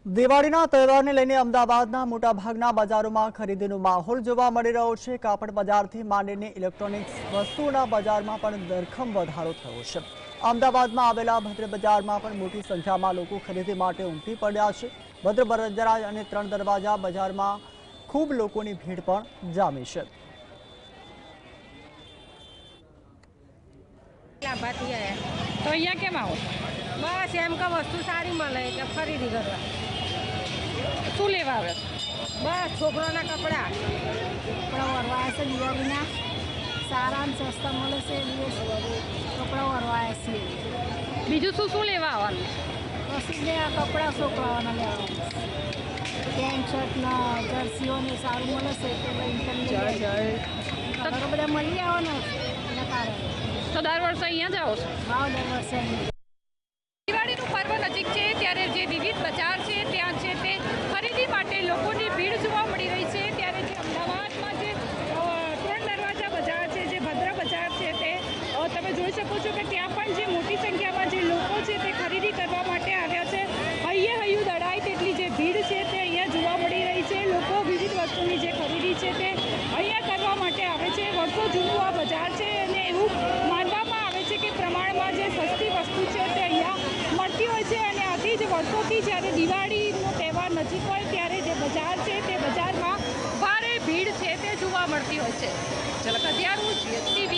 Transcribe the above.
દિવાળીના તહેવારને લઈને અમદાવાદના મોટાભાગના બજારોમાં ખરીદીનો માહોલ જોવા મળી રહ્યો છે। કાપડ બજારથી માંડીને ઇલેક્ટ્રોનિક્સ વસ્તુઓના બજારમાં પણ ધરખમ વધારો થયો છે। અમદાવાદમાં આવેલા ભદ્ર બજારમાં પણ મોટી સંખ્યામાં લોકો ખરીદી માટે ઉમટી પડ્યા છે। ભદ્ર બજાર અને ત્રણ દરવાજા બજારમાં ખૂબ લોકોની ભીડ પણ જામી છે। तो अँ केम आओ? बस एम का वस्तु सारी મળે કે ખરીદી કરવા शू लेवा आवे? બસ છોકરાના કપડા વરવાયા છે દિવાળીના સારા ને સસ્તા મળે છે કપડા વરવાયા છે। બીજું શું શું લેવા આવવાનું? પછી ને આ કપડા છોકરાઓના લેવા પેન્ટ શર્ટના જર્સીઓને સારું મળે છે તો કલરો બધા મળી આવવાના એના કારણે તો દર વર્ષે અહીંયા જાઓ છો? ભાવ દર વર્ષે દિવાળીનું પર્વ નજીક છે ત્યારે જે વિવિધ બજાર છે ત્યાં છે તે ખરીદી માટે લોકોની ભીડ જોવા મળી રહી છે। ત્યારે જે અમદાવાદમાં જે ત્રણ દરવાજા બજાર છે, જે ભદ્ર બજાર છે, તે તમે જોઈ શકો છો કે ત્યાં પણ જે મોટી સંખ્યામાં જે લોકો છે તે ખરીદી કરવા માટે આવ્યા છે। હૈયું દડાય તેટલી જે ભીડ છે તે અહીંયા જોવા મળી રહી છે। લોકો વિવિધ વસ્તુની જે ખરીદી છે તે અહીંયા કરવા માટે આવે છે। વર્ષો જૂનું આ બજાર છે અને એવું માનવામાં આવે છે કે પ્રમાણમાં જે સસ્તી વસ્તુ છે તે અહીંયા મળતી હોય છે અને આથી જ વર્ષોથી જ્યારે દિવાળીનો તહેવાર નજીક હોય ત્યારે જે બજાર છે તે બજારમાં ભારે ભીડ છે તે જોવા મળતી હોય છે। ઝલક હથિયારું, GSTV